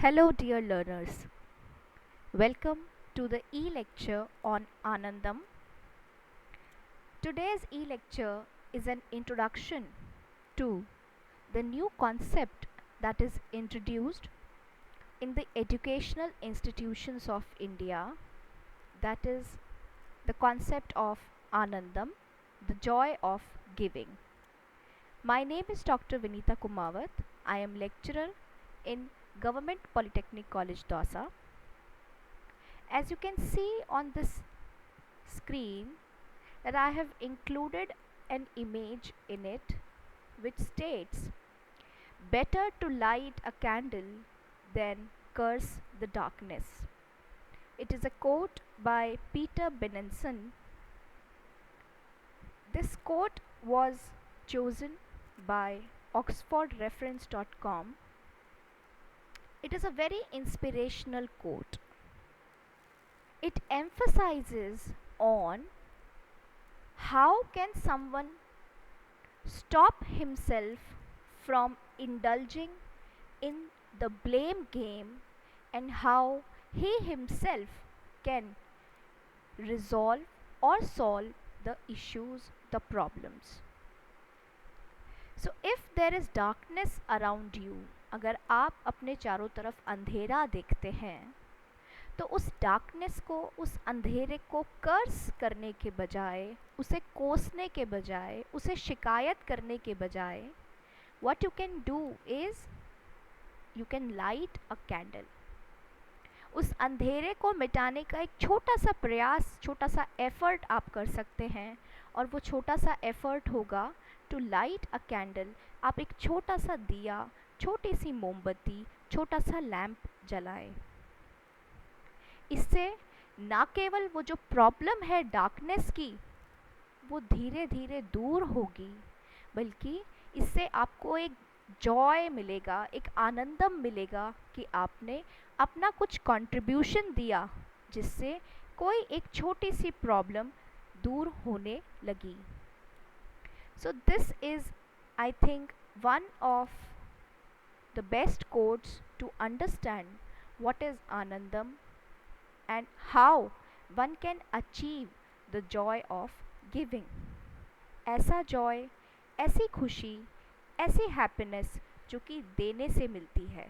Hello, dear learners. Welcome to the e lecture on Anandam. Today's e lecture is an introduction to the new concept that is introduced in the educational institutions of India, that is the concept of Anandam, the joy of giving. My name is Dr. Vinita Kumawat. I am lecturer in Government Polytechnic College, Dausa. As you can see on this screen, that I have included an image in it which states, better to light a candle than curse the darkness. It is a quote by Peter Benenson. This quote was chosen by oxfordreference.com. It is a very inspirational quote. It emphasizes on how can someone stop himself from indulging in the blame game and how he himself can resolve or solve the issues, the problems. So if there is darkness around you, अगर आप अपने चारों तरफ अंधेरा देखते हैं, तो उस डार्कनेस को, उस अंधेरे को कर्स करने के बजाय, उसे कोसने के बजाय, उसे शिकायत करने के बजाय, what you can do is you can light a candle. उस अंधेरे को मिटाने का एक छोटा सा प्रयास, छोटा सा एफर्ट आप कर सकते हैं, और वो छोटा सा एफर्ट होगा टू लाइट अ कैंडल. आप एक छोटा सा दिया, छोटी सी मोमबत्ती, छोटा सा लैंप जलाएं. इससे ना केवल वो जो प्रॉब्लम है डार्कनेस की, वो धीरे धीरे दूर होगी, बल्कि इससे आपको एक जॉय मिलेगा, एक आनंदम मिलेगा कि आपने अपना कुछ कंट्रीब्यूशन दिया, जिससे कोई एक छोटी सी प्रॉब्लम दूर होने लगी. So this is, I think, one of the best codes to understand what is Anandam and how one can achieve the joy of giving. ऐसा जॉय, ऐसी खुशी, ऐसी हैप्पीनेस जो कि देने से मिलती है.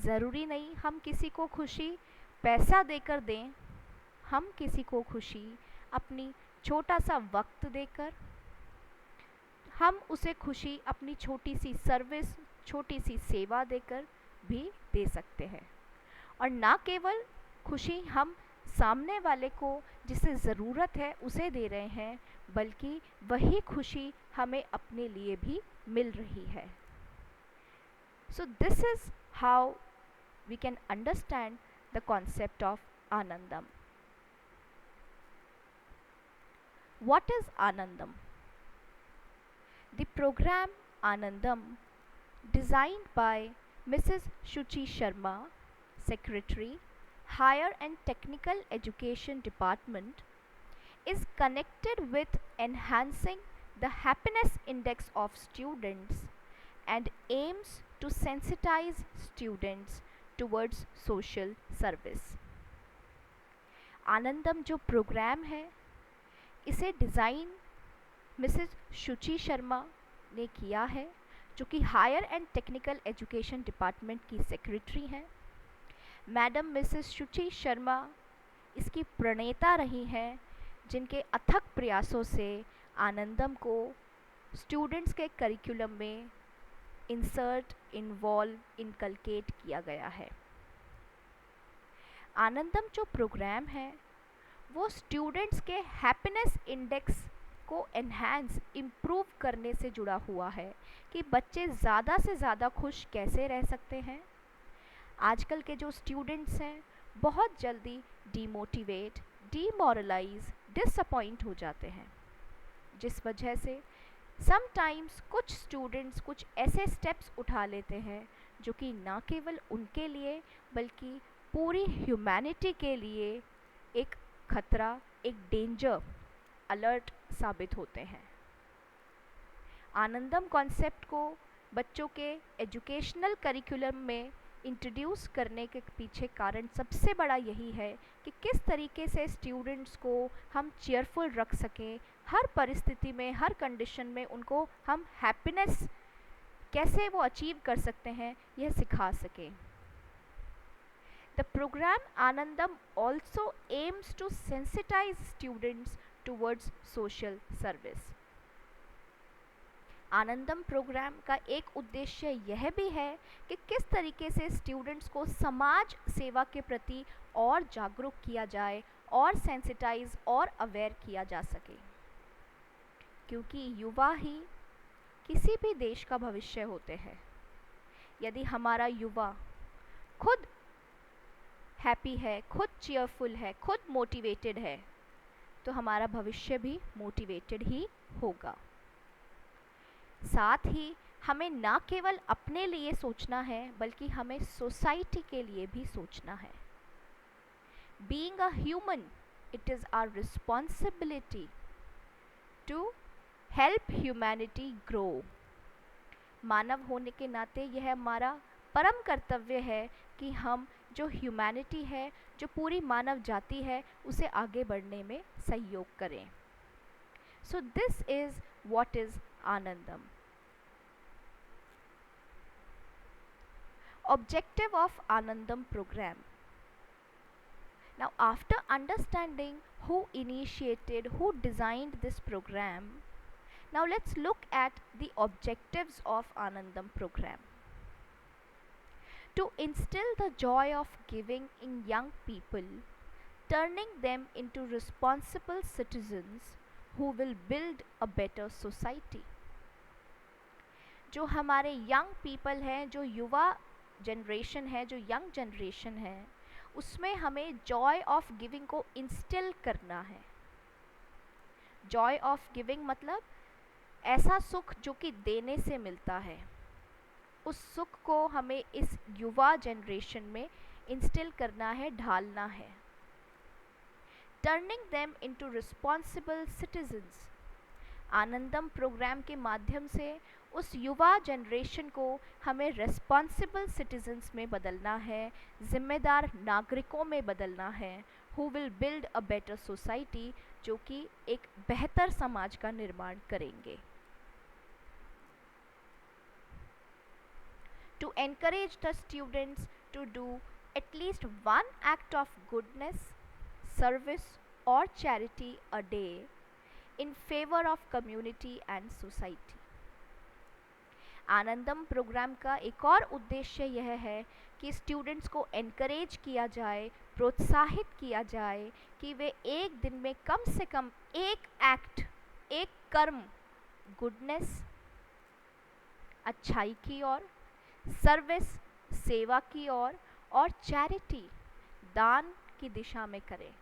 ज़रूरी नहीं हम किसी को खुशी पैसा देकर दें, हम किसी को खुशी अपनी छोटा सा वक्त देकर, हम उसे खुशी अपनी छोटी सी सर्विस, छोटी सी सेवा देकर भी दे सकते हैं. और ना केवल खुशी हम सामने वाले को जिसे ज़रूरत है उसे दे रहे हैं, बल्कि वही खुशी हमें अपने लिए भी मिल रही है. So this is how we can understand the concept of Anandam. What is Anandam? The program Anandam, designed by Mrs. Shuchi Sharma, Secretary, Higher and Technical Education Department, is connected with enhancing the happiness index of students and aims to sensitize students towards social service. आनंदम जो programme है, इसे design Mrs Shuchi Sharma ने किया है, जो कि higher and technical education department की secretary हैं. मैडम मिसेस शुचि शर्मा इसकी प्रणेता रही हैं, जिनके अथक प्रयासों से आनंदम को स्टूडेंट्स के करिकुलम में इंसर्ट, इन्वॉल्व, इनकलकेट किया गया है. आनंदम जो प्रोग्राम है वो स्टूडेंट्स के हैप्पीनेस इंडेक्स को एनहांस, इम्प्रूव करने से जुड़ा हुआ है कि बच्चे ज़्यादा से ज़्यादा खुश कैसे रह सकते हैं. आजकल के जो स्टूडेंट्स हैं बहुत जल्दी डीमोटिवेट, डीमोरलाइज, डिसअपॉइंट हो जाते हैं, जिस वजह से समटाइम्स कुछ स्टूडेंट्स कुछ ऐसे स्टेप्स उठा लेते हैं जो कि ना केवल उनके लिए बल्कि पूरी ह्यूमैनिटी के लिए एक खतरा, एक डेंजर अलर्ट साबित होते हैं. आनंदम कॉन्सेप्ट को बच्चों के एजुकेशनल करिकुलम में इंट्रोड्यूस करने के पीछे कारण सबसे बड़ा यही है कि किस तरीके से स्टूडेंट्स को हम चेयरफुल रख सकें, हर परिस्थिति में, हर कंडीशन में उनको हम हैप्पीनेस कैसे वो अचीव कर सकते हैं यह सिखा सकें. The program Anandam also aims to sensitize students towards social service. Anandam program का एक उद्देश्य यह भी है कि किस तरीके से स्टूडेंट्स को समाज सेवा के प्रति और जागरूक किया जाए और सेंसिटाइज और अवेयर किया जा सके, क्योंकि युवा ही किसी भी देश का भविष्य होते हैं. यदि हमारा युवा खुद हैप्पी है, खुद चीयरफुल है, खुद मोटिवेटेड है, तो हमारा भविष्य भी मोटिवेटेड ही होगा. साथ ही हमें ना केवल अपने लिए सोचना है बल्कि हमें सोसाइटी के लिए भी सोचना है. Being a human, it is our responsibility to help humanity grow. मानव होने के नाते यह हमारा परम कर्तव्य है कि हम जो ह्यूमैनिटी है, जो पूरी मानव जाति है, उसे आगे बढ़ने में सहयोग करें. सो this is what is Anandam. Objective of Anandam program. Now, after understanding who initiated, who designed this program, now let's look at the objectives of Anandam program. To instill the joy of giving in young people, turning them into responsible citizens who will build a better society. जो हमारे young people हैं, जो युवा generation है, जो young generation है, उसमें हमें जॉय ऑफ गिविंग को इंस्टिल करना है. जॉय ऑफ गिविंग मतलब ऐसा सुख जो कि देने से मिलता है, उस सुख को हमें इस युवा जनरेशन में इंस्टिल करना है, ढालना है. Turning them into responsible citizens. Anandam program के माध्यम से उस युवा जनरेशन को हमें रिस्पॉन्सिबल सिटीजन्स में बदलना है, जिम्मेदार नागरिकों में बदलना है, who will build a better society, जो कि एक बेहतर समाज का निर्माण करेंगे. To encourage the students to do at least one act of goodness, service or charity a day in favor of community and society. Anandam program का एक और उद्देश्य यह है कि स्टूडेंट्स को एनकरेज किया जाए, प्रोत्साहित किया जाए कि वे एक दिन में कम से कम एक एक्ट, एक कर्म, गुडनेस, अच्छाई की ओर, सर्विस, सेवा की ओर, और चैरिटी, दान की दिशा में करें.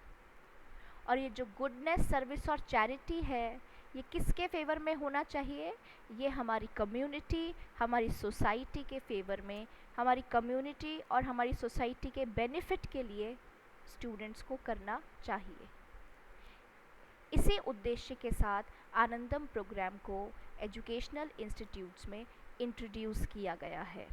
और ये जो गुडनेस, सर्विस और चैरिटी है, ये किसके फेवर में होना चाहिए? ये हमारी कम्युनिटी, हमारी सोसाइटी के फेवर में, हमारी कम्युनिटी और हमारी सोसाइटी के बेनिफिट के लिए स्टूडेंट्स को करना चाहिए. इसी उद्देश्य के साथ आनंदम प्रोग्राम को एजुकेशनल इंस्टीट्यूट्स में इंट्रोड्यूस किया गया है.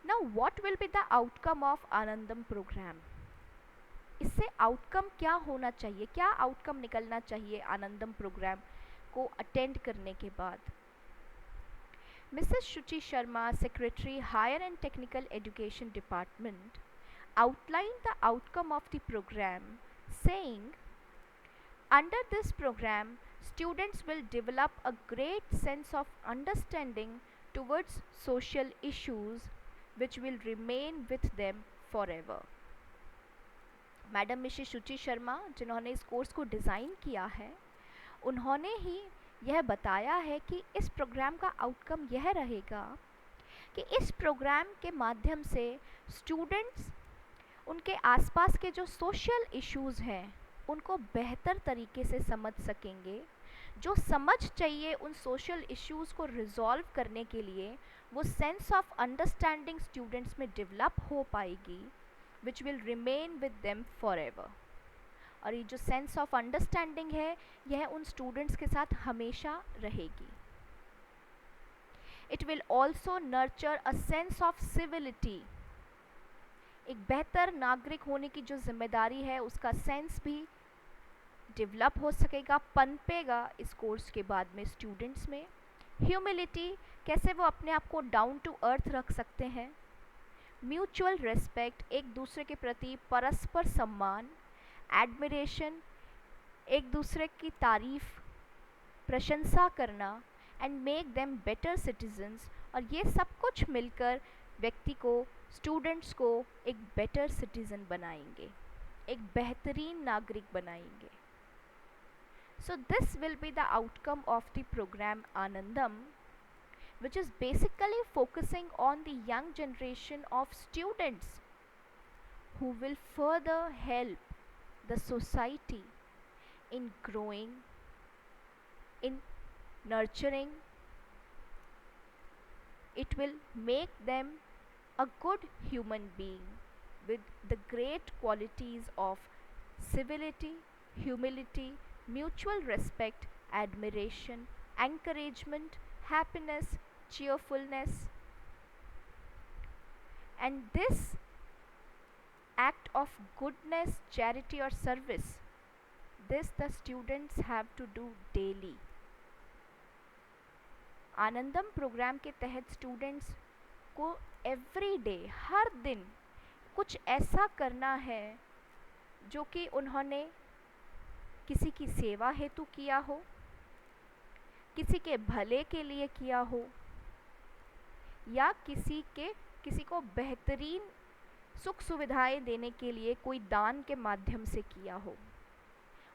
Now, what will be the outcome of Anandam program? इससे आउटकम क्या होना चाहिए, क्या आउटकम निकलना चाहिए आनंदम प्रोग्राम को अटेंड करने के बाद? Mrs Shuchi Sharma, secretary higher and technical education department, outlined the outcome of the program, saying, under this program, students will develop a great sense of understanding towards social issues which will remain with them forever. Madam Mrs Shuchi Sharma, जिन्होंने इस course को design किया है, उन्होंने ही यह बताया है कि इस प्रोग्राम का आउटकम यह रहेगा कि इस प्रोग्राम के माध्यम से स्टूडेंट्स उनके आसपास के जो सोशल इश्यूज़ हैं उनको बेहतर तरीके से समझ सकेंगे. जो समझ चाहिए उन सोशल इश्यूज़ को रिजॉल्व करने के लिए, वो सेंस ऑफ अंडरस्टैंडिंग स्टूडेंट्स में डेवलप हो पाएगी, which will remain with them for ever. और ये जो सेंस ऑफ अंडरस्टैंडिंग है, यह उन स्टूडेंट्स के साथ हमेशा रहेगी. It It will also nurture a sense of civility. एक बेहतर नागरिक होने की जो जिम्मेदारी है उसका सेंस भी डेवलप हो सकेगा, पनपेगा इस कोर्स के बाद में स्टूडेंट्स में. ह्यूमिलिटी, कैसे वो अपने आप को डाउन टू अर्थ रख सकते हैं. म्यूचुअल रेस्पेक्ट, एक दूसरे के प्रति परस्पर सम्मान. एडमिरेशन, एक दूसरे की तारीफ, प्रशंसा करना. And make them better citizens, और ये सब कुछ मिलकर व्यक्ति को, स्टूडेंट्स को एक बेटर सिटीज़न बनाएंगे, एक बेहतरीन नागरिक बनाएंगे. So this will be the outcome of the program Anandam, which is basically focusing on the young generation of students who will further help the society in growing, in nurturing. It will make them a good human being with the great qualities of civility, humility, mutual respect, admiration, encouragement, happiness, cheerfulness. And this act of goodness, charity or service, this the students have to do daily. Anandam program के तहत students को every day, हर दिन कुछ ऐसा करना है जो कि उन्होंने किसी की सेवा हेतु किया हो, किसी के भले के लिए किया हो, या किसी को बेहतरीन सुख सुविधाएं देने के लिए कोई दान के माध्यम से किया हो.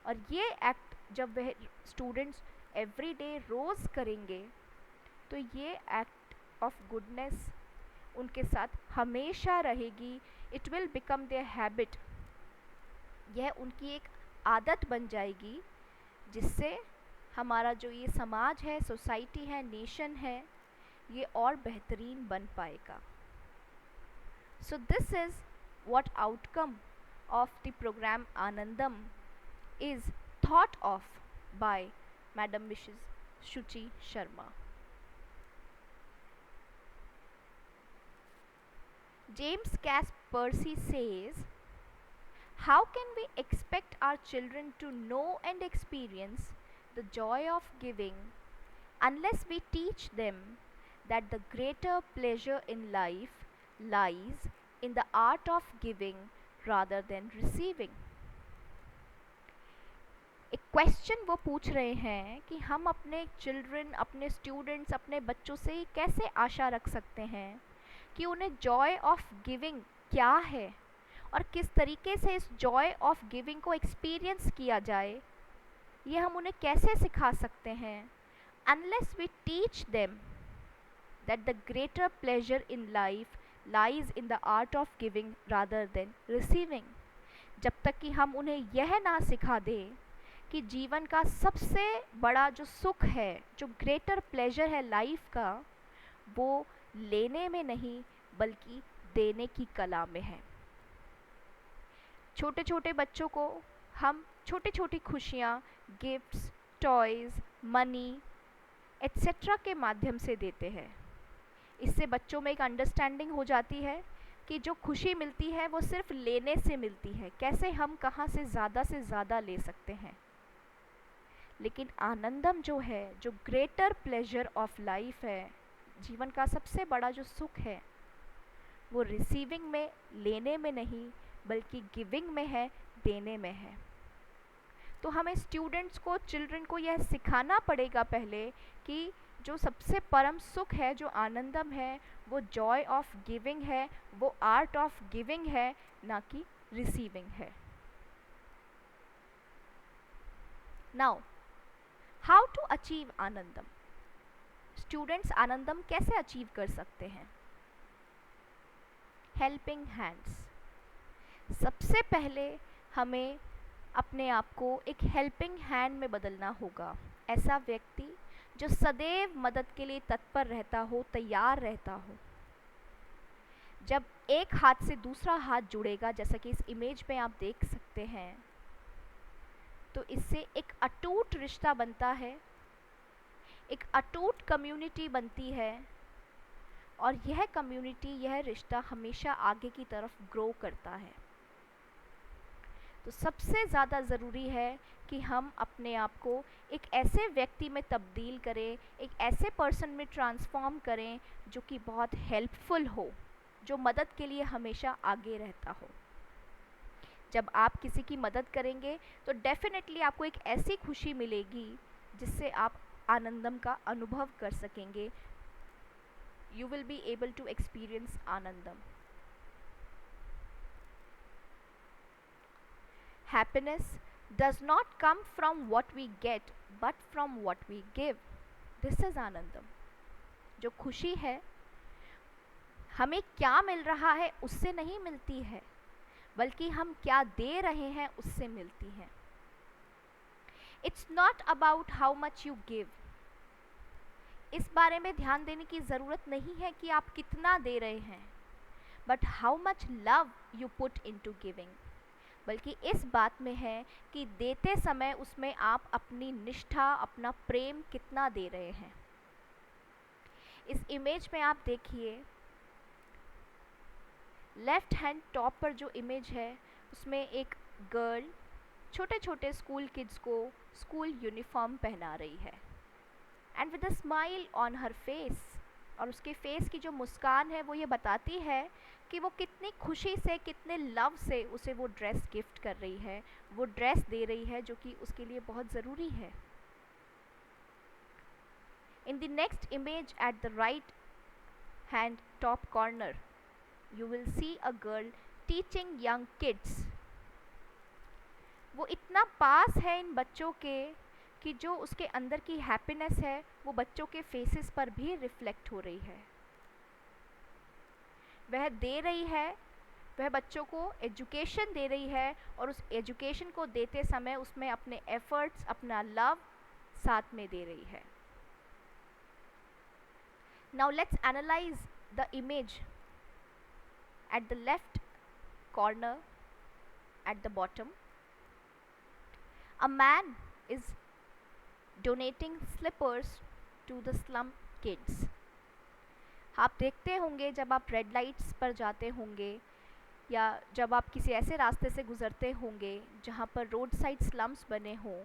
और ये एक्ट जब वह स्टूडेंट्स एवरी डे रोज़ करेंगे तो ये एक्ट ऑफ गुडनेस उनके साथ हमेशा रहेगी. It will become their habit. यह उनकी एक आदत बन जाएगी जिससे हमारा जो ये समाज है, सोसाइटी है, नेशन है, ये और बेहतरीन बन पाएगा. सो this is what outcome of the program Anandam is thought of by Madam Mrs. Shuchi Sharma. James Cass Percy says, how can we expect our children to know and experience the joy of giving unless we teach them that the greater pleasure in life lies in the art of giving rather than receiving. एक question वो पूछ रहे हैं कि हम अपने children, अपने students, अपने बच्चों से कैसे आशा रख सकते हैं कि उन्हें जॉय ऑफ गिविंग क्या है और किस तरीके से इस जॉय ऑफ गिविंग को एक्सपीरियंस किया जाए. ये हम उन्हें कैसे सिखा सकते हैं. Unless we teach them that the greater pleasure in life lies in the art of giving rather than receiving. जब तक कि हम उन्हें यह ना सिखा दें कि जीवन का सबसे बड़ा जो सुख है, जो ग्रेटर प्लेजर है लाइफ का, वो लेने में नहीं बल्कि देने की कला में है. छोटे छोटे बच्चों को हम छोटी छोटी खुशियाँ, गिफ्ट्स, टॉयज़, मनी एट्सेट्रा के माध्यम से देते हैं. इससे बच्चों में एक अंडरस्टैंडिंग हो जाती है कि जो खुशी मिलती है वो सिर्फ लेने से मिलती है, कैसे हम कहाँ से ज़्यादा ले सकते हैं. लेकिन आनंदम जो है, जो ग्रेटर प्लेजर ऑफ लाइफ है, जीवन का सबसे बड़ा जो सुख है, वो रिसीविंग में, लेने में नहीं बल्कि गिविंग में है, देने में है. तो हमें स्टूडेंट्स को, चिल्ड्रन को यह सिखाना पड़ेगा पहले कि जो सबसे परम सुख है, जो आनंदम है, वो जॉय ऑफ गिविंग है, वो आर्ट ऑफ गिविंग है, ना कि रिसीविंग है. Now how to achieve Anandam. Students Anandam कैसे अचीव कर सकते हैं. Helping hands. सबसे पहले हमें अपने आप को एक हेल्पिंग हैंड में बदलना होगा. ऐसा व्यक्ति जो सदैव मदद के लिए तत्पर रहता हो, तैयार रहता हो. जब एक हाथ से दूसरा हाथ जुड़ेगा, जैसा कि इस इमेज में आप देख सकते हैं, तो इससे एक अटूट रिश्ता बनता है, एक अटूट कम्युनिटी बनती है, और यह कम्युनिटी, यह रिश्ता हमेशा आगे की तरफ ग्रो करता है। तो सबसे ज़्यादा ज़रूरी है कि हम अपने आप को एक ऐसे व्यक्ति में तब्दील करें, एक ऐसे पर्सन में ट्रांसफॉर्म करें जो कि बहुत हेल्पफुल हो, जो मदद के लिए हमेशा आगे रहता हो। जब आप किसी की मदद करेंगे तो डेफिनेटली आपको एक ऐसी खुशी मिलेगी जिससे आप आनंदम का अनुभव कर सकेंगे। You will be able to experience Anandam. Happiness does not come from what we get but from what we give. This is Anandam. जो खुशी है हमें क्या मिल रहा है उससे नहीं मिलती है, बल्कि हम क्या दे रहे हैं उससे मिलती है। It's not about how much you give. इस बारे में ध्यान देने की ज़रूरत नहीं है कि आप कितना दे रहे हैं, but how much love you put into giving. बल्कि इस बात में है कि देते समय उसमें आप अपनी निष्ठा, अपना प्रेम कितना दे रहे हैं। इस इमेज में आप देखिए, लेफ्ट हैंड टॉप पर जो इमेज है उसमें एक गर्ल छोटे छोटे स्कूल किड्स को स्कूल यूनिफॉर्म पहना रही है, and with a smile on her face. और उसके फेस की जो मुस्कान है वो ये बताती है कि वो कितनी खुशी से, कितने लव से उसे वो ड्रेस गिफ्ट कर रही है, वो ड्रेस दे रही है जो कि उसके लिए बहुत ज़रूरी है। In the next image at the right hand top corner you will see a girl teaching young kids. वो इतना पास है इन बच्चों के कि जो उसके अंदर की हैप्पीनेस है वो बच्चों के फेसेस पर भी रिफ्लेक्ट हो रही है। वह दे रही है, वह बच्चों को एजुकेशन दे रही है, और उस एजुकेशन को देते समय उसमें अपने एफर्ट्स, अपना लव साथ में दे रही है। Now let's analyse the image at the left corner at the bottom. A man is donating slippers to the slum kids. आप देखते होंगे जब आप रेड लाइट्स पर जाते होंगे या जब आप किसी ऐसे रास्ते से गुज़रते होंगे जहाँ पर रोड साइड स्लम्स बने हों,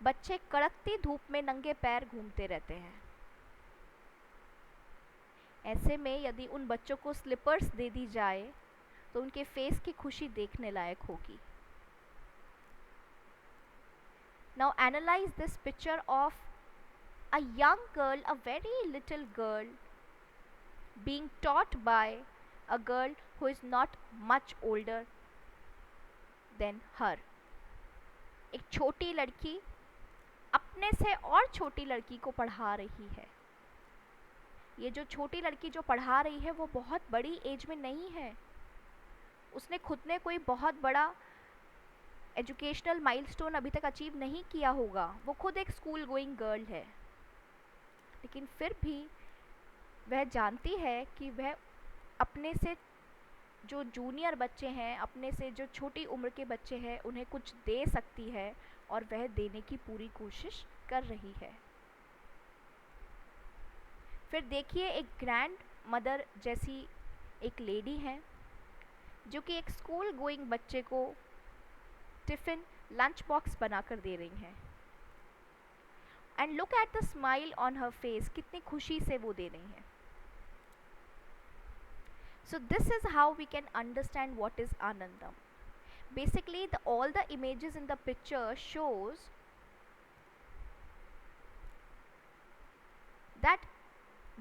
बच्चे कड़कती धूप में नंगे पैर घूमते रहते हैं। ऐसे में यदि उन बच्चों को स्लीपर्स दे दी जाए तो उनके फेस की खुशी देखने लायक होगी। Now analyze this picture of a young girl, a very little girl, being taught by a girl who is not much older than her. एक छोटी लड़की अपने से और छोटी लड़की को पढ़ा रही है। ये जो छोटी लड़की जो पढ़ा रही है वो बहुत बड़ी एज में नहीं है, उसने खुद ने कोई बहुत बड़ा एजुकेशनल माइलस्टोन अभी तक अचीव नहीं किया होगा, वो खुद एक स्कूल गोइंग गर्ल है, लेकिन फिर भी वह जानती है कि वह अपने से जो जूनियर बच्चे हैं, अपने से जो छोटी उम्र के बच्चे हैं, उन्हें कुछ दे सकती है और वह देने की पूरी कोशिश कर रही है। फिर देखिए एक ग्रैंड मदर जैसी एक लेडी है जो कि एक स्कूल गोइंग बच्चे को टिफ़िन लंच बॉक्स बनाकर दे रही हैं, and look at the smile on her face, कितनी खुशी से वो दे रही हैं। So this is how we can understand what is Anandam. Basically, all the images in the picture shows that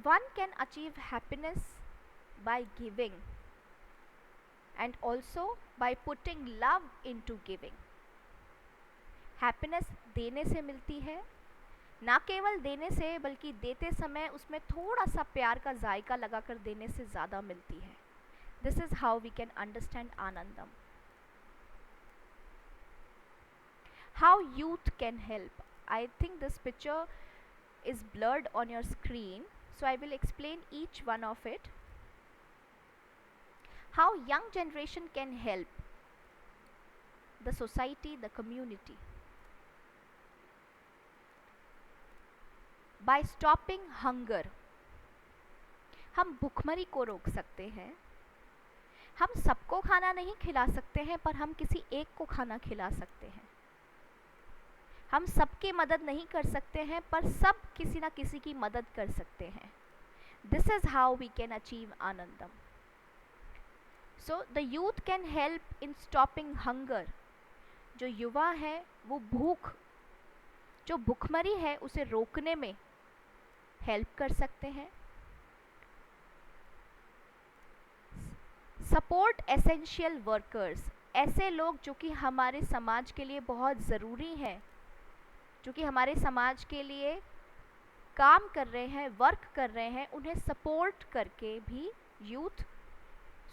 one can achieve happiness by giving and also by putting love into giving. Happiness देने से मिलती है, ना केवल देने से बल्कि देते समय उसमें थोड़ा सा प्यार का जायका लगाकर देने से ज़्यादा मिलती है। This is how we can understand Anandam. How youth can help. I think this picture is blurred on your screen, so I will explain each one of it. How young generation can help the society, the community. By stopping hunger. हम भुखमरी को रोक सकते हैं। हम सबको खाना नहीं खिला सकते हैं, पर हम किसी एक को खाना खिला सकते हैं। हम सबकी मदद नहीं कर सकते हैं, पर सब किसी ना किसी की मदद कर सकते हैं। This is how we can achieve Anandam. So the youth can help in stopping hunger. जो युवा है वो जो भुखमरी है उसे रोकने में हेल्प कर सकते हैं। सपोर्ट एसेंशियल वर्कर्स, ऐसे लोग जो कि हमारे समाज के लिए बहुत ज़रूरी हैं, जो कि हमारे समाज के लिए काम कर रहे हैं, वर्क कर रहे हैं, उन्हें सपोर्ट करके भी यूथ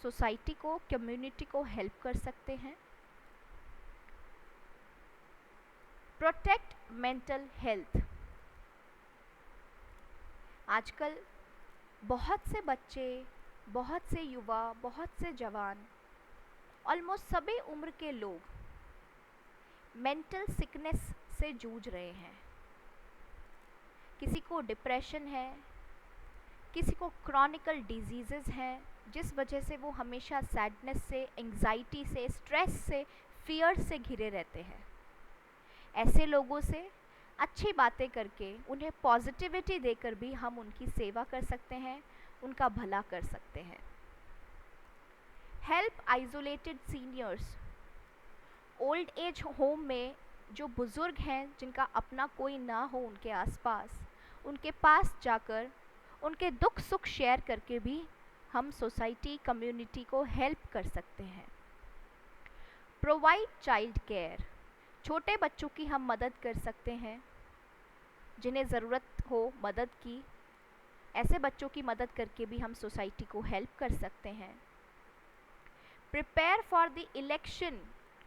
सोसाइटी को, कम्युनिटी को हेल्प कर सकते हैं। Protect mental health. आजकल बहुत से बच्चे, बहुत से युवा, बहुत से जवान, ऑलमोस्ट सभी उम्र के लोग मेंटल सिकनेस से जूझ रहे हैं। किसी को डिप्रेशन है, किसी को क्रॉनिकल डिजीज़ेस हैं, जिस वजह से वो हमेशा सैडनेस से, एंग्जाइटी से, स्ट्रेस से, फियर से घिरे रहते हैं। ऐसे लोगों से अच्छी बातें करके, उन्हें पॉजिटिविटी देकर भी हम उनकी सेवा कर सकते हैं, उनका भला कर सकते हैं। Help isolated seniors. Old age home में जो बुज़ुर्ग हैं, जिनका अपना कोई ना हो उनके आसपास, उनके पास जाकर उनके दुख सुख शेयर करके भी हम सोसाइटी, कम्युनिटी को हेल्प कर सकते हैं। Provide child care. छोटे बच्चों की हम मदद कर सकते हैं, जिन्हें ज़रूरत हो मदद की, ऐसे बच्चों की मदद करके भी हम सोसाइटी को हेल्प कर सकते हैं। प्रिपेयर फॉर द इलेक्शन,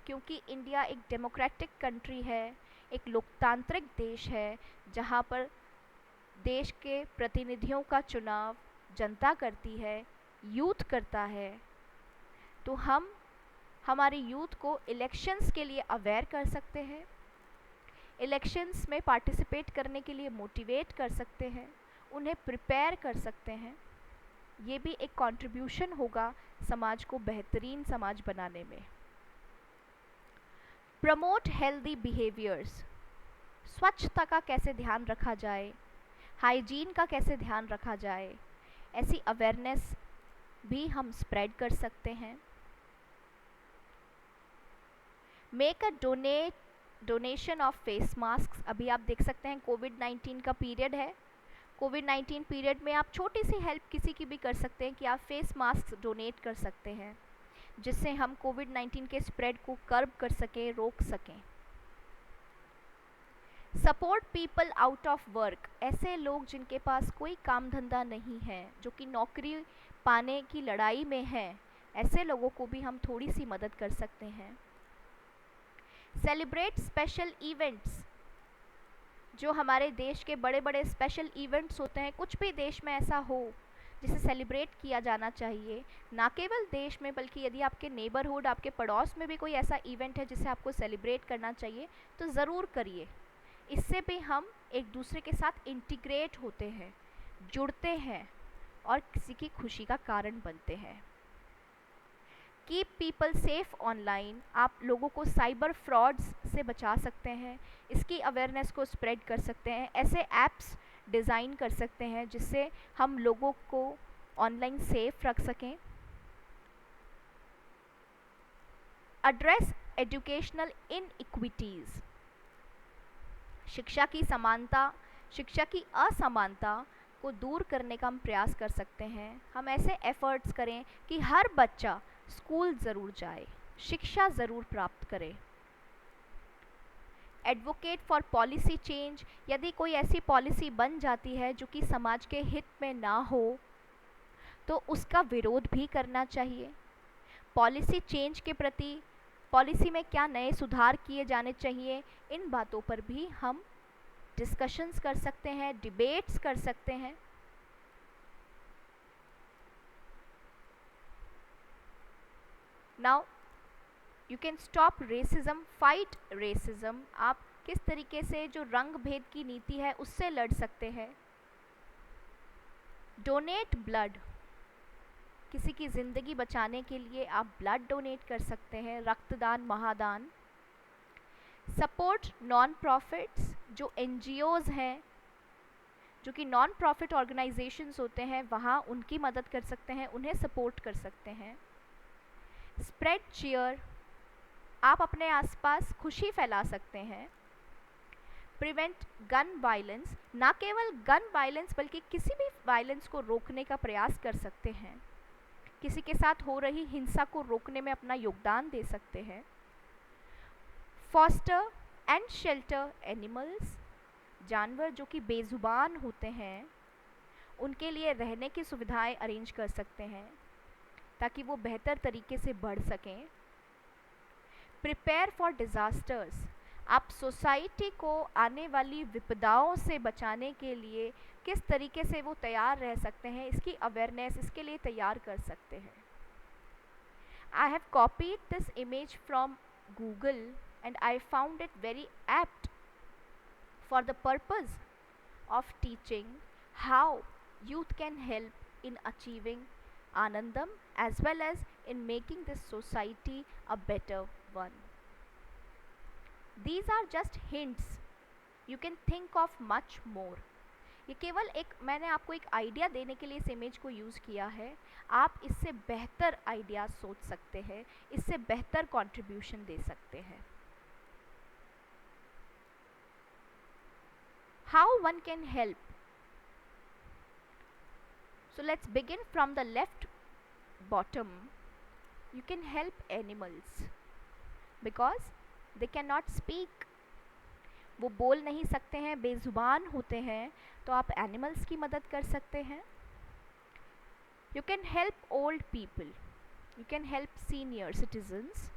क्योंकि इंडिया एक डेमोक्रेटिक कंट्री है, एक लोकतांत्रिक देश है, जहाँ पर देश के प्रतिनिधियों का चुनाव जनता करती है, यूथ करता है। तो हम हमारे यूथ को इलेक्शंस के लिए अवेयर कर सकते हैं, इलेक्शंस में पार्टिसिपेट करने के लिए मोटिवेट कर सकते हैं, उन्हें प्रिपेयर कर सकते हैं। ये भी एक कंट्रीब्यूशन होगा समाज को बेहतरीन समाज बनाने में। Promote healthy behaviours. स्वच्छता का कैसे ध्यान रखा जाए, हाइजीन का कैसे ध्यान रखा जाए, ऐसी अवेयरनेस भी हम स्प्रेड कर सकते हैं। Make a donation of face mask. अभी आप देख सकते हैं कोविड-19 का पीरियड है। कोविड-19 पीरियड में आप छोटी सी हेल्प किसी की भी कर सकते हैं कि आप फेस मास्क डोनेट कर सकते हैं, जिससे हम कोविड-19 के स्प्रेड को कर्ब कर सकें, रोक सकें। Support people out of work. ऐसे लोग जिनके पास कोई काम धंधा नहीं है, जो कि नौकरी पाने की लड़ाई में हैं, ऐसे लोगों को भी हम थोड़ी सी मदद कर सकते हैं। Celebrate special events. जो हमारे देश के बड़े बड़े स्पेशल इवेंट्स होते हैं, कुछ भी देश में ऐसा हो जिसे सेलिब्रेट किया जाना चाहिए, ना केवल देश में बल्कि यदि आपके नेबरहुड, आपके पड़ोस में भी कोई ऐसा इवेंट है जिसे आपको सेलिब्रेट करना चाहिए, तो ज़रूर करिए। इससे भी हम एक दूसरे के साथ इंटीग्रेट होते हैं, जुड़ते हैं और किसी की खुशी का कारण बनते हैं। Keep people safe online. आप लोगों को साइबर फ्रॉड्स से बचा सकते हैं, इसकी अवेयरनेस को स्प्रेड कर सकते हैं, ऐसे ऐप्स डिज़ाइन कर सकते हैं जिससे हम लोगों को ऑनलाइन सेफ रख सकें। Address educational inequities. शिक्षा की असमानता को दूर करने का हम प्रयास कर सकते हैं। हम ऐसे एफर्ट्स करें कि हर बच्चा स्कूल ज़रूर जाए, शिक्षा ज़रूर प्राप्त करे। Advocate for policy change. यदि कोई ऐसी पॉलिसी बन जाती है जो कि समाज के हित में ना हो, तो उसका विरोध भी करना चाहिए। पॉलिसी चेंज के प्रति, पॉलिसी में क्या नए सुधार किए जाने चाहिए, इन बातों पर भी हम डिस्कशंस कर सकते हैं, डिबेट्स कर सकते हैं। Now you can stop racism, fight racism. आप किस तरीके से जो रंग भेद की नीति है उससे लड़ सकते हैं। डोनेट ब्लड, किसी की ज़िंदगी बचाने के लिए आप ब्लड डोनेट कर सकते हैं, रक्तदान, महादान। सपोर्ट नॉन प्रॉफिट्स, जो एनजीओज़ हैं, जो कि नॉन प्रॉफिट ऑर्गेनाइजेशंस होते हैं, वहाँ उनकी मदद कर सकते हैं, उन्हें सपोर्ट कर सकते हैं। स्प्रेड चीयर, आप अपने आसपास खुशी फैला सकते हैं। प्रिवेंट गन वायलेंस, ना केवल गन वायलेंस बल्कि किसी भी वायलेंस को रोकने का प्रयास कर सकते हैं, किसी के साथ हो रही हिंसा को रोकने में अपना योगदान दे सकते हैं। फॉस्टर एंड शेल्टर एनिमल्स, जानवर जो कि बेजुबान होते हैं उनके लिए रहने की सुविधाएं अरेंज कर सकते हैं ताकि वो बेहतर तरीके से बढ़ सकें। प्रिपेयर फॉर डिज़ास्टर्स, आप सोसाइटी को आने वाली विपदाओं से बचाने के लिए किस तरीके से वो तैयार रह सकते हैं, इसकी अवेयरनेस, इसके लिए तैयार कर सकते हैं। I have copied this image from Google and I found it very apt for the purpose of teaching how youth can help in achieving Anandam as well as in making this society a better one. These are just hints. You can think of much more. ये केवल एक, मैंने आपको एक idea देने के लिए इस इमेज को यूज़ किया है। आप इससे बेहतर आइडिया सोच सकते हैं, इससे बेहतर कंट्रीब्यूशन दे सकते हैं। How one can help? So let's begin from the left bottom. You can help animals because they cannot speak. वो बोल नहीं सकते हैं, बेजुबान होते हैं, तो आप एनिमल्स की मदद कर सकते हैं। You can help old people. You can help senior citizens.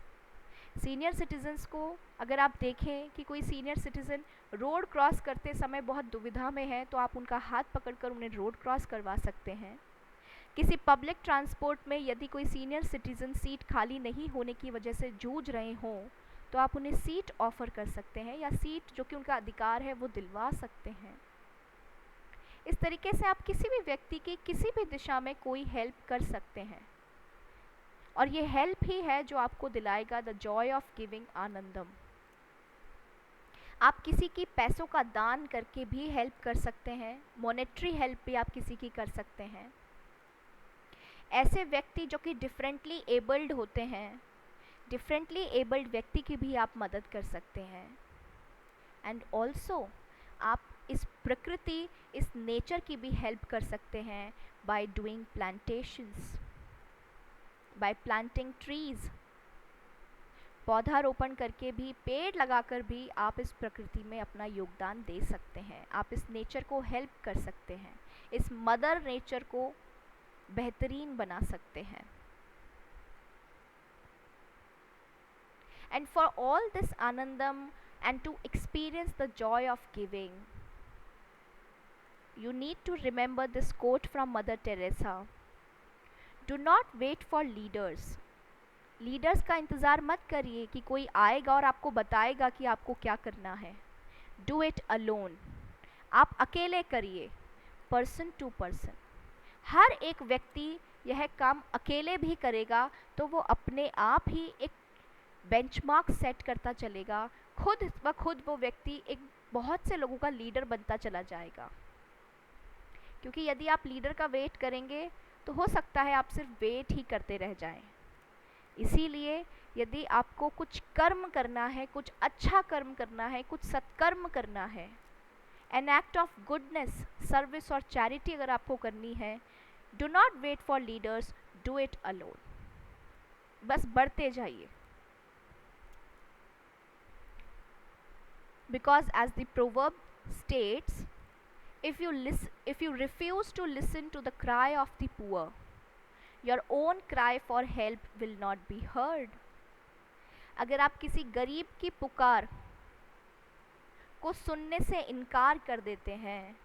Senior citizens को अगर आप देखें कि कोई सीनियर सिटीज़न रोड क्रॉस करते समय बहुत दुविधा में है, तो आप उनका हाथ पकड़कर उन्हें रोड क्रॉस करवा सकते हैं। किसी पब्लिक ट्रांसपोर्ट में यदि कोई सीनियर सिटीज़न सीट खाली नहीं होने की वजह से जूझ रहे हों, तो आप उन्हें सीट ऑफ़र कर सकते हैं या सीट जो कि उनका अधिकार है वो दिलवा सकते हैं। इस तरीके से आप किसी भी व्यक्ति की किसी भी दिशा में कोई हेल्प कर सकते हैं, और ये हेल्प ही है जो आपको दिलाएगा द जॉय ऑफ गिविंग आनंदम। आप किसी की पैसों का दान करके भी हेल्प कर सकते हैं, मॉनेटरी हेल्प भी आप किसी की कर सकते हैं। ऐसे व्यक्ति जो कि डिफरेंटली एबल्ड होते हैं, डिफरेंटली एबल्ड व्यक्ति की भी आप मदद कर सकते हैं। एंड ऑल्सो आप इस प्रकृति, इस नेचर की भी हेल्प कर सकते हैं by doing plantations, bye planting trees. पौधारोपण करके भी, पेड़ लगाकर भी आप इस प्रकृति में अपना योगदान दे सकते हैं। आप इस नेचर को हेल्प कर सकते हैं, इस मदर नेचर को बेहतरीन बना सकते हैं। And for all this Anandam and to experience the joy of giving, you need to remember this quote from Mother Teresa. Do not wait for leaders. Leaders का इंतज़ार मत करिए कि कोई आएगा और आपको बताएगा कि आपको क्या करना है। डू इट अलोन, आप अकेले करिए, पर्सन टू पर्सन। हर एक व्यक्ति यह काम अकेले भी करेगा तो वो अपने आप ही एक बेंचमार्क सेट करता चलेगा, खुद ब खुद वो व्यक्ति एक बहुत से लोगों का लीडर बनता चला जाएगा। क्योंकि यदि आप लीडर का वेट करेंगे तो हो सकता है आप सिर्फ वेट ही करते रह जाएं। इसीलिए यदि आपको कुछ कर्म करना है, कुछ अच्छा कर्म करना है, कुछ सत्कर्म करना है, an act of goodness, service और चैरिटी अगर आपको करनी है, do not wait for leaders, do it alone. बस बढ़ते जाइए। Because as the proverb states, if you refuse to listen to the cry of the poor, your own cry for help will not be heard. अगर आप किसी गरीब की पुकार को सुनने से इनकार कर देते हैं,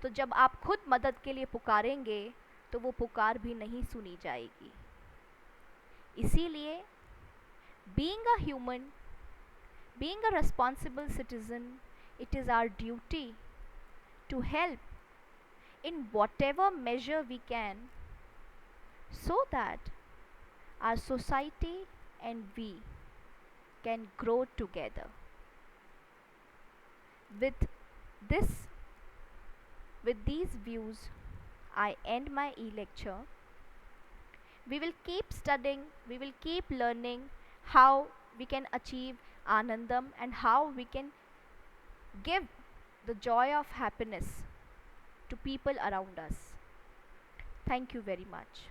तो जब आप खुद मदद के लिए पुकारेंगे तो वो पुकार भी नहीं सुनी जाएगी। इसीलिए being a human, being a responsible citizen, it is our duty to help in whatever measure we can, so that our society and we can grow together. With this, with these views, I end my e-lecture. We will keep studying, we will keep learning how we can achieve Anandam and how we can give the joy of happiness to people around us. Thank you very much.